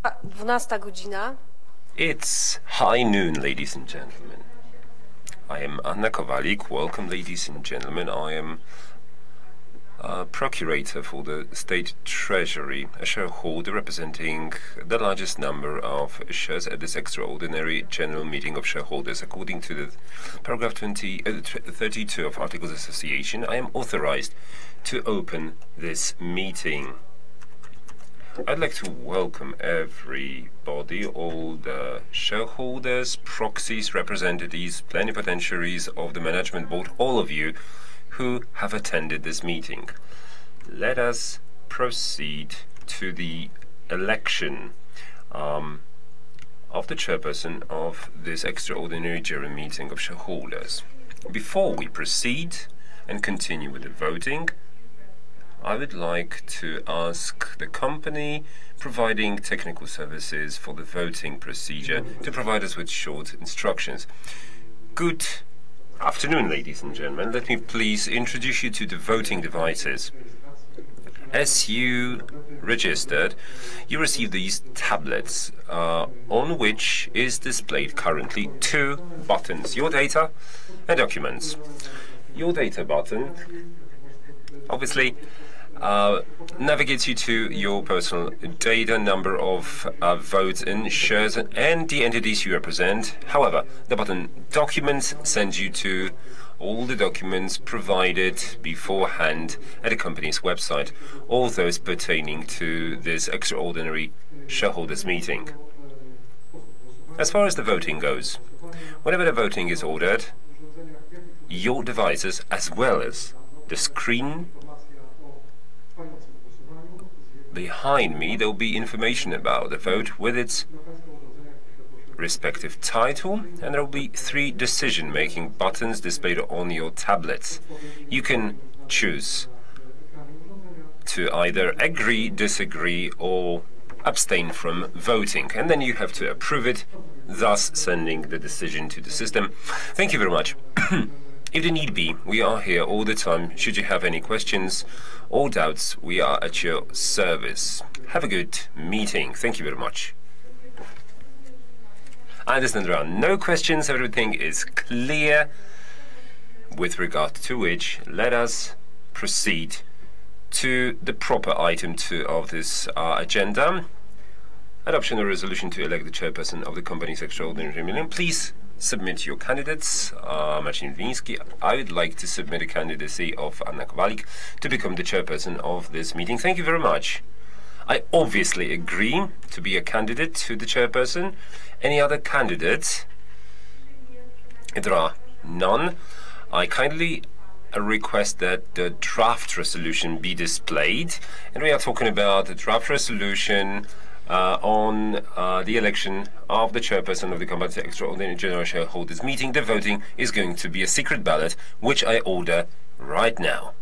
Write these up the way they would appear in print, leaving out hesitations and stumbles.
12 godzina. It's high noon, ladies and gentlemen. I am Anna Kowalik. Welcome, ladies and gentlemen. I am procurator for the State Treasury, a shareholder representing the largest number of shares at this extraordinary general meeting of shareholders. According to the paragraph 32 of Articles of Association, I am authorized to open this meeting. I'd like to welcome everybody, all the shareholders, proxies, representatives, plenipotentiaries of the management board, all of you who have attended this meeting. Let us proceed to the election of the chairperson of this extraordinary general meeting of shareholders. Before we proceed and continue with the voting, I would like to ask the company providing technical services for the voting procedure to provide us with short instructions. Good afternoon, ladies and gentlemen. Let me please introduce you to the voting devices. As you registered, you received these tablets on which is displayed currently two buttons: your data and documents. Your data button obviously navigates you to your personal data, number of votes in shares and the entities you represent. However, the button Documents sends you to all the documents provided beforehand at the company's website, all those pertaining to this extraordinary shareholders meeting. As far as the voting goes, whenever the voting is ordered, your devices as well as the screen behind me, there will be information about the vote with its respective title, and there will be three decision-making buttons displayed on your tablets. You can choose to either agree, disagree, or abstain from voting, and then you have to approve it, thus sending the decision to the system. Thank you very much. If the need be, we are here all the time. Should you have any questions or doubts, we are at your service. Have a good meeting. Thank you very much. I understand there are no questions. Everything is clear. With regard to which, let us proceed to the proper item 2 of this agenda. Adoption of resolution to elect the chairperson of the company's extraordinary meeting. Please submit your candidates. Marcin Wiński. I would like to submit a candidacy of Anna Kowalik to become the chairperson of this meeting. Thank you very much. I obviously agree to be a candidate to the chairperson. Any other candidates? If there are none, I kindly request that the draft resolution be displayed. And we are talking about the draft resolution on the election of the chairperson of the company's extraordinary general shareholders meeting. The voting is going to be a secret ballot, which I order right now.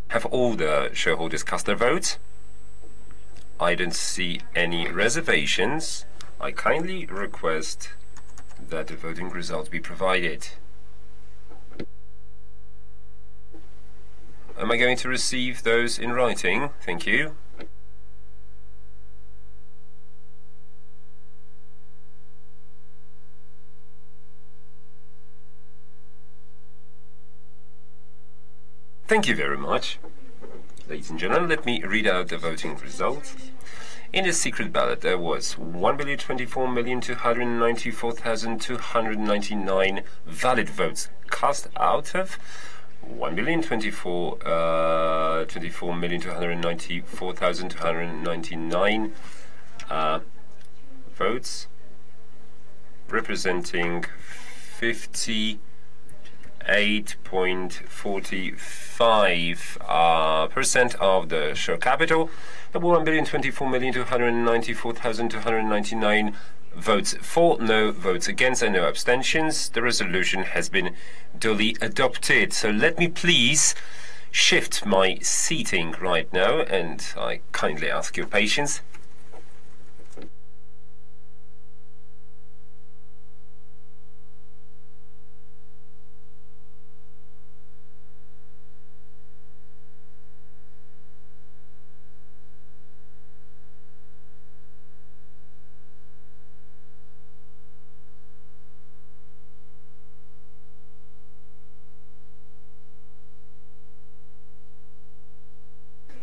Have all the shareholders cast their votes? I don't see any reservations. I kindly request that the voting results be provided. Am I going to receive those in writing? Thank you. Thank you very much. Ladies and gentlemen, let me read out the voting results. In the secret ballot, there was 1,024,294,299 valid votes cast out of 1,024,294,299 votes, representing 58 58.45% of the share capital. There were 1,024,294,299 votes for, no votes against, and no abstentions. The resolution has been duly adopted. So let me please shift my seating right now, and I kindly ask your patience.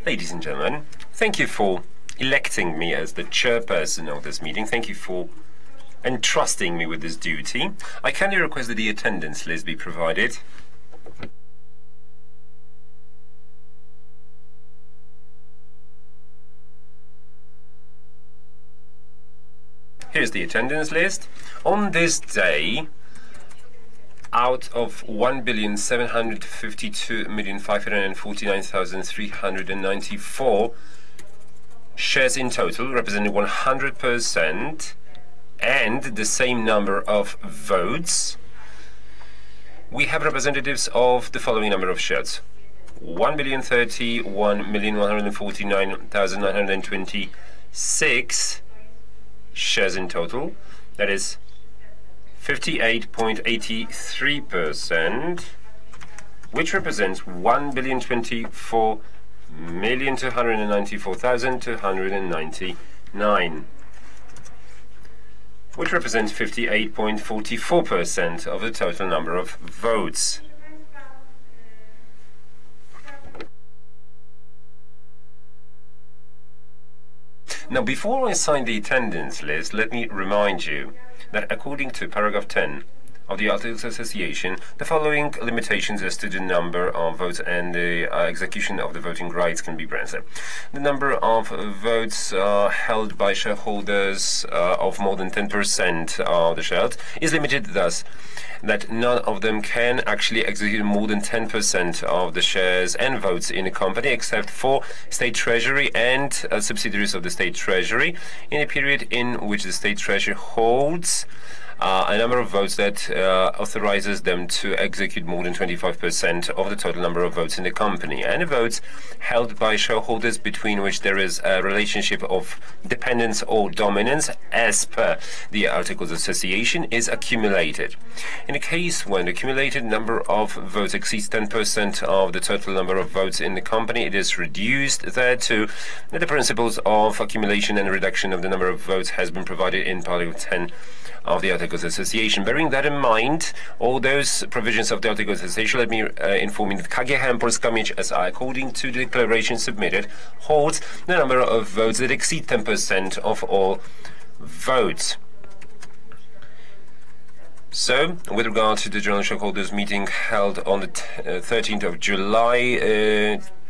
Ladies and gentlemen, thank you for electing me as the chairperson of this meeting. Thank you for entrusting me with this duty. I kindly request that the attendance list be provided. Here's the attendance list. On this day, out of 1,752,549,394 shares in total, representing 100%, and the same number of votes, we have representatives of the following number of shares: 1,031,149,926 shares in total. That is 58.83%, which represents 1,024,294,299, which represents 58.44% of the total number of votes. Now, before I sign the attendance list, let me remind you that according to paragraph 10 of the Articles of Association, the following limitations as to the number of votes and the execution of the voting rights can be granted. The number of votes held by shareholders of more than 10% of the shares is limited thus that none of them can actually execute more than 10% of the shares and votes in a company, except for State Treasury and subsidiaries of the State Treasury, in a period in which the State Treasury holds a number of votes that authorizes them to execute more than 25% of the total number of votes in the company. And votes held by shareholders between which there is a relationship of dependence or dominance, as per the Articles of Association, is accumulated. In a case when the accumulated number of votes exceeds 10% of the total number of votes in the company, it is reduced thereto. The principles of accumulation and reduction of the number of votes has been provided in Paragraph 10 of the Articles of Association. Bearing that in mind, all those provisions of the Articles of Association, let me inform you that KGHM Polska Miedź S.A., according to the declaration submitted, holds the number of votes that exceed 10% of all votes. So, with regard to the General Shareholders meeting held on the 13th of July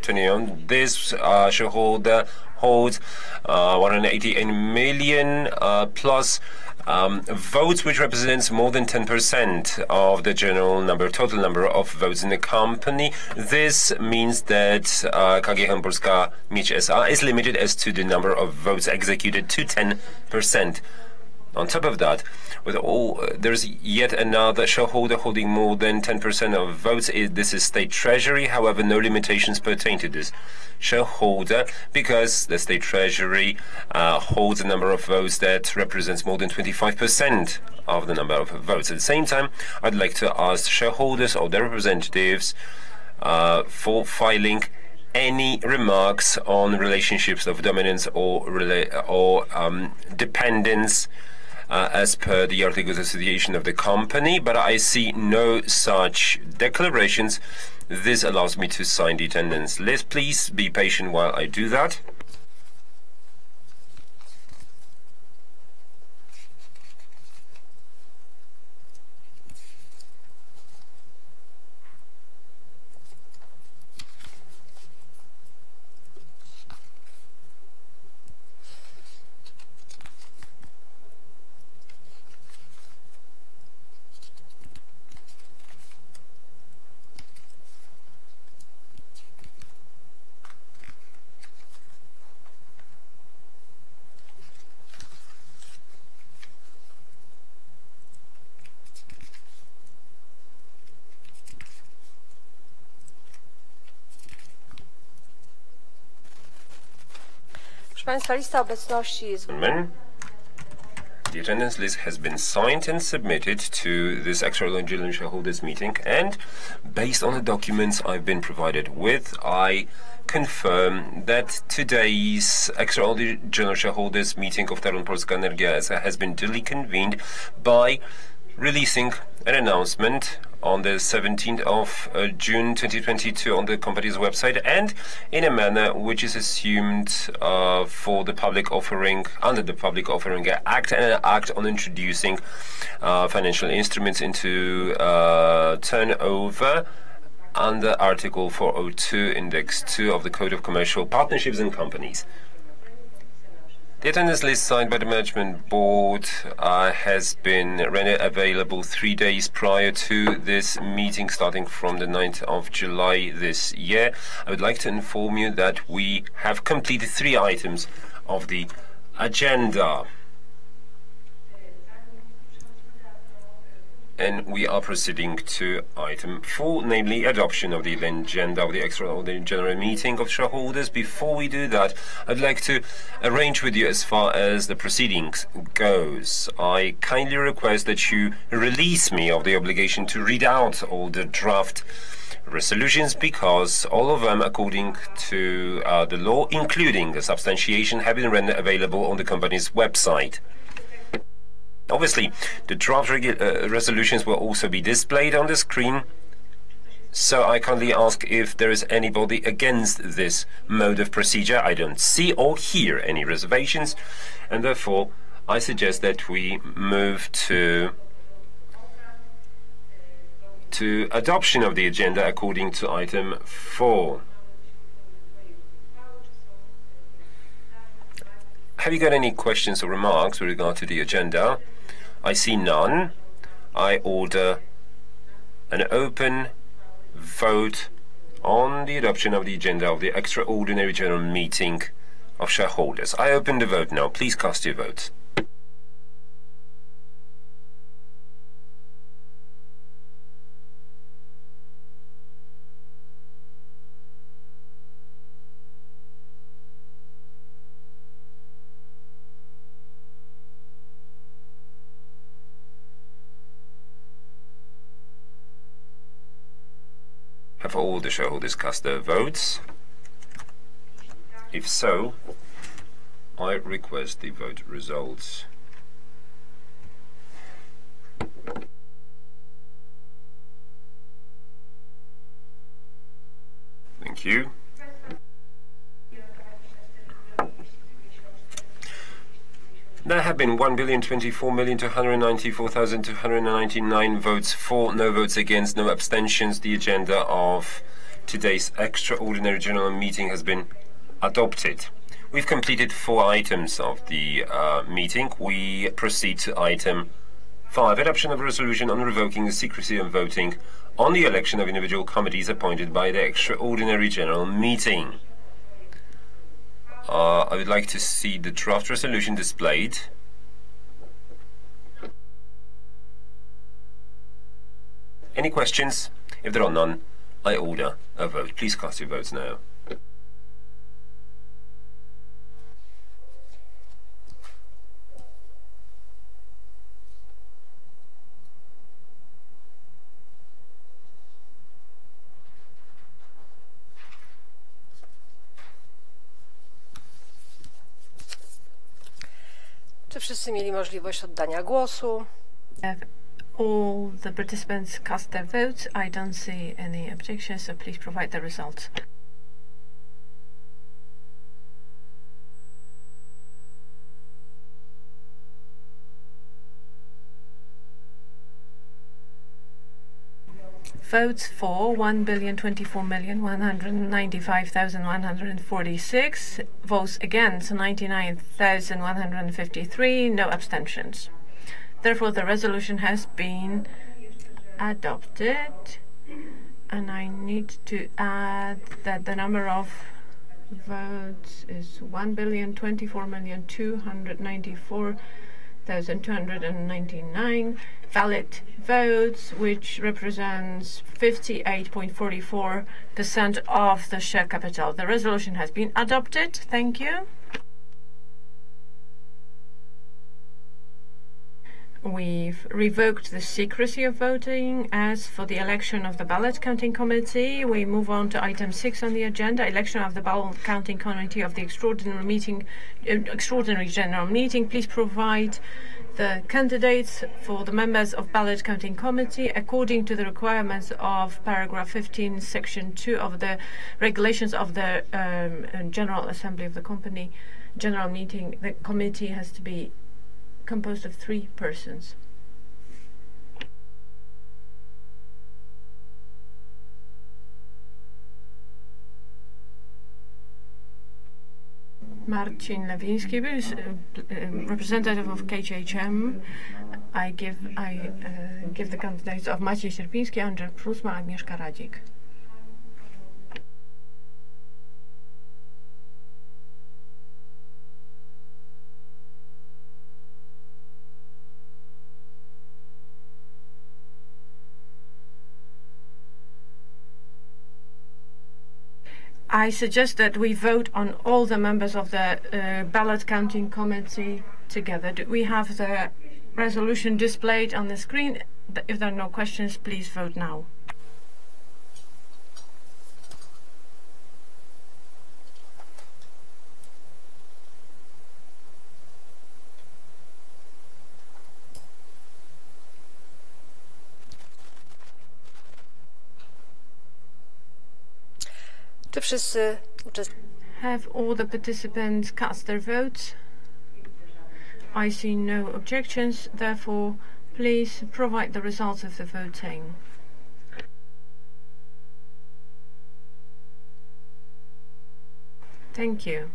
2021, this shareholder holds 188 million plus votes, which represents more than 10% of the total number of votes in the company. This means that KGHM Polska Miedź S.A. is limited as to the number of votes executed to 10%. On top of that, there's yet another shareholder holding more than 10% of votes. This is State Treasury. However, no limitations pertain to this shareholder, because the State Treasury holds a number of votes that represents more than 25% of the number of votes. At the same time, I'd like to ask shareholders or their representatives for filing any remarks on relationships of dominance or dependence as per the Articles of Association of the company, but I see no such declarations. This allows me to sign the attendance list. Please be patient while I do that. Państwa, lista obecności jest... The attendance list has been signed and submitted to this extraordinary general shareholders meeting, and based on the documents I've been provided with, I confirm that today's extraordinary general shareholders meeting of Tauron Polska Energia S.A. has been duly convened by releasing an announcement on the 17th of June 2022 on the company's website, and in a manner which is assumed for the public offering, under the Public Offering Act, and an act on introducing financial instruments into turnover under Article 402, Index 2 of the Code of Commercial Partnerships and Companies. The attendance list signed by the Management Board has been rendered available 3 days prior to this meeting, starting from the 9th of July this year. I would like to inform you that we have completed 3 items of the agenda. And we are proceeding to item 4, namely adoption of the agenda of the extraordinary general meeting of shareholders. Before we do that, I'd like to arrange with you as far as the proceedings goes. I kindly request that you release me of the obligation to read out all the draft resolutions, because all of them, according to the law, including the substantiation, have been rendered available on the company's website. Obviously, the draft resolutions will also be displayed on the screen, so I kindly ask if there is anybody against this mode of procedure. I don't see or hear any reservations, and therefore I suggest that we move to adoption of the agenda according to item 4. Have you got any questions or remarks with regard to the agenda? I see none. I order an open vote on the adoption of the agenda of the extraordinary general meeting of shareholders. I open the vote now. Please cast your votes. Have all the shareholders cast their votes? If so, I request the vote results. Thank you. There have been 1,024,294,299 votes for, no votes against, no abstentions. The agenda of today's extraordinary general meeting has been adopted. We've completed 4 items of the meeting. We proceed to item 5, adoption of a resolution on revoking the secrecy and voting on the election of individual committees appointed by the extraordinary general meeting. I would like to see the draft resolution displayed. Any questions? If there are none, I order a vote. Please cast your votes now. Czy wszyscy mieli możliwość oddania głosu? All the participants cast their votes. I don't see any objections, so please provide the results. Votes for 1,024,195,146. Votes against 99,153. No abstentions. Therefore, the resolution has been adopted. And I need to add that the number of votes is 1,024,294,299 valid votes, which represents 58.44% of the share capital. The resolution has been adopted. Thank you. We've revoked the secrecy of voting. As for the election of the ballot counting committee, we move on to item 6 on the agenda, election of the ballot counting committee of the extraordinary general meeting. Please provide the candidates for the members of ballot counting committee according to the requirements of paragraph 15, section 2 of the regulations of the General Assembly of the company. General meeting, the committee has to be composed of 3 persons. Marcin Lewiński, representative of KHM. I give the candidates of Maciej Sierpiński, Andrzej Prusma, Agnieszka Radzik. I suggest that we vote on all the members of the ballot counting committee together. Do we have the resolution displayed on the screen? If there are no questions, please vote now. Czy wszyscy uczestnicy? Have all the participants cast their votes? I see no objections, therefore please provide the results of the voting. Thank you.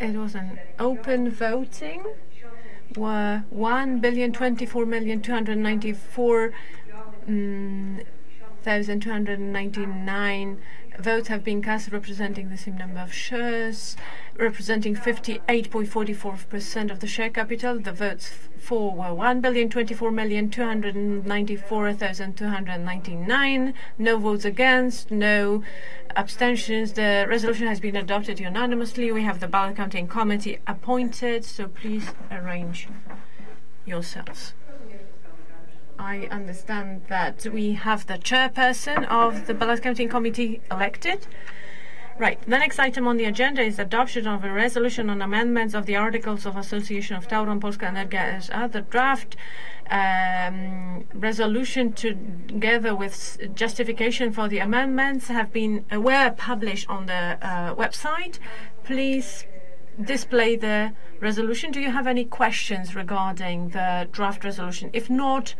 It was an open voting where 1,024,294,299 votes have been cast, representing the same number of shares, representing 58.44% of the share capital. The votes for were 1,024,294,299. No votes against, no abstentions. The resolution has been adopted unanimously. We have the ballot counting committee appointed, so please arrange yourselves. I understand that we have the chairperson of the ballot counting committee elected. Right. The next item on the agenda is adoption of a resolution on amendments of the Articles of Association of Tauron Polska Energia S.A. The draft resolution together with justification for the amendments were published on the website. Please display the resolution. Do you have any questions regarding the draft resolution? If not,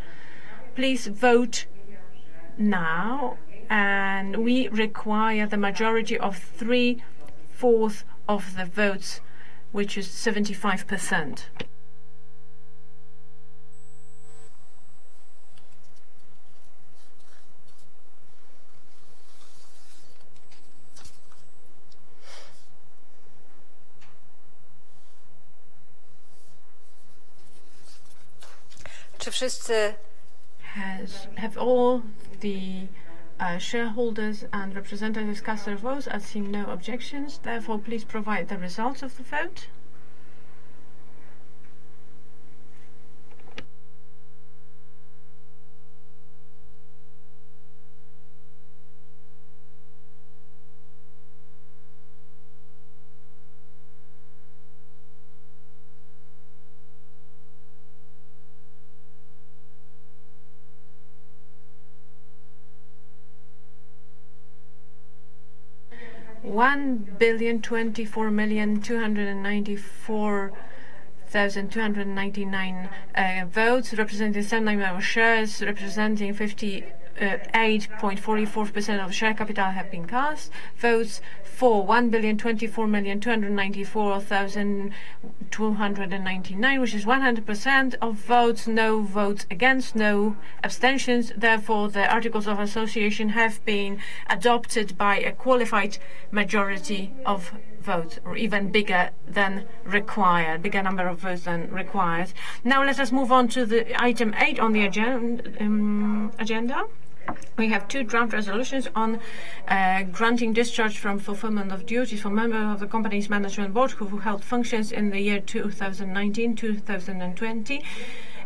please vote now, and we require the majority of 3/4 of the votes, which is 75%. Czy wszyscy Have all the shareholders and representatives cast their votes? I see no objections. Therefore, please provide the results of the vote. $1,024,294,299 votes, representing the same number of shares, representing 58.44% of the share capital have been cast. Votes for 1,024,294,299, which is 100% of votes. No votes against, no abstentions. Therefore, the Articles of Association have been adopted by a qualified majority of votes, or even bigger than required, bigger number of votes than required. Now let us move on to the item 8 on the agenda. We have two draft resolutions on granting discharge from fulfillment of duties for members of the company's management board who held functions in the year 2019-2020,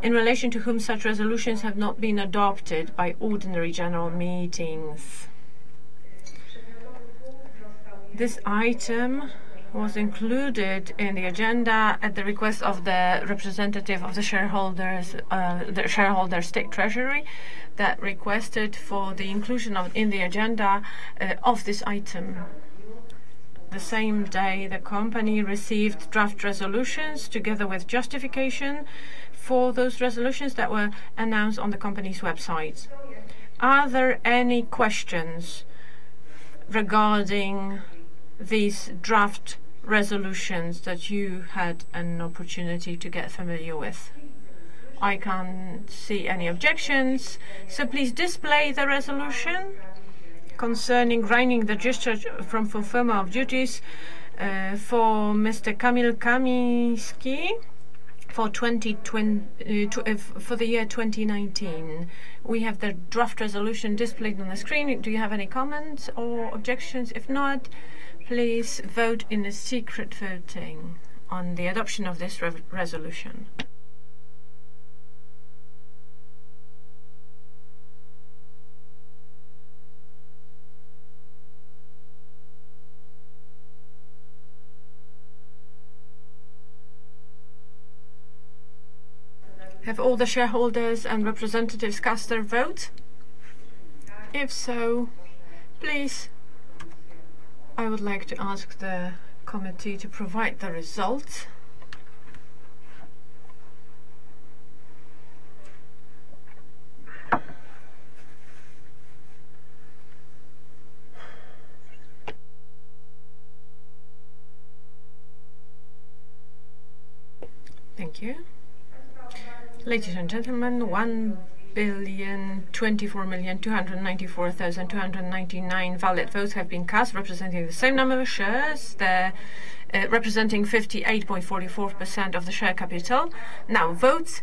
in relation to whom such resolutions have not been adopted by ordinary general meetings. This item was included in the agenda at the request of the representative of the shareholders, the shareholder state treasury, that requested for the inclusion in the agenda of this item. The same day, the company received draft resolutions together with justification for those resolutions that were announced on the company's website. Are there any questions regarding these draft resolutions that you had an opportunity to get familiar with? I can't see any objections, so please display the resolution concerning granting the discharge from fulfillment of duties for Mr. Kamil Kamiński for 2020 for the year 2019. We have the draft resolution displayed on the screen. Do you have any comments or objections? If not, please vote in the secret voting on the adoption of this resolution. Have all the shareholders and representatives cast their vote? If so, please, I would like to ask the committee to provide the results. Thank you. Ladies and gentlemen, 1,024,294,299 valid votes have been cast, representing the same number of shares, representing 58.44% of the share capital. Now, votes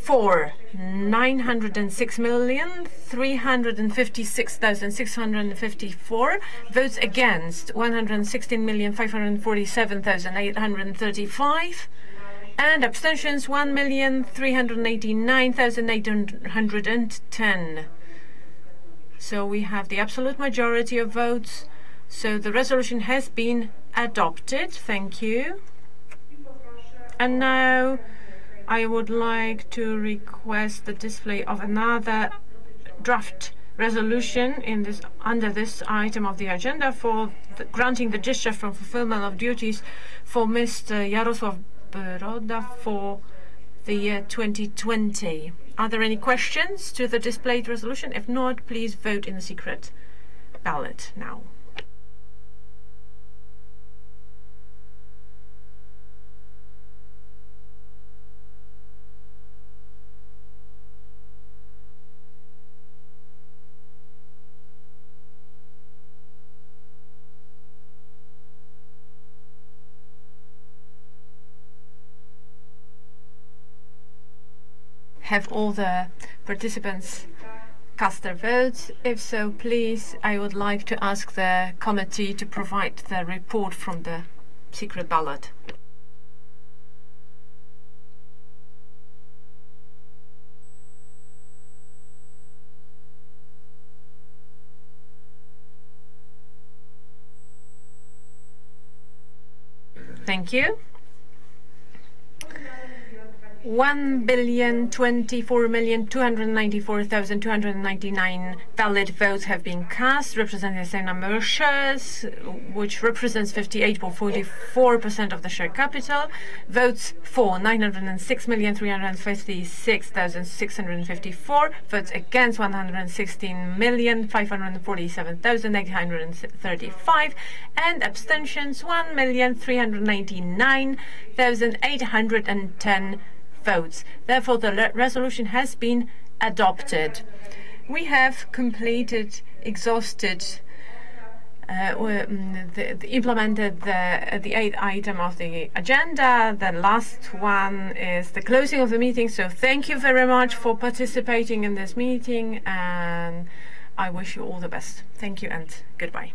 for 906,356,654, votes against 116,547,835, and abstentions 1,389,810. So we have the absolute majority of votes. So the resolution has been adopted. Thank you. And now I would like to request the display of another draft resolution under this item of the agenda for granting the discharge from fulfillment of duties for Mr. Jarosław Broda for the year 2020. Are there any questions to the displayed resolution? If not, please vote in the secret ballot now. Have all the participants cast their votes? If so, please, I would like to ask the committee to provide the report from the secret ballot. Thank you. 1,024,294,299 valid votes have been cast, representing the same number of shares, which represents 58.44% of the share capital. Votes for 906,356,654. Votes against 116,547,835, and abstentions 1,399,810 votes. Therefore, the resolution has been adopted. We have exhausted implemented the 8th item of the agenda. The last one is the closing of the meeting. So thank you very much for participating in this meeting, and I wish you all the best. Thank you and goodbye.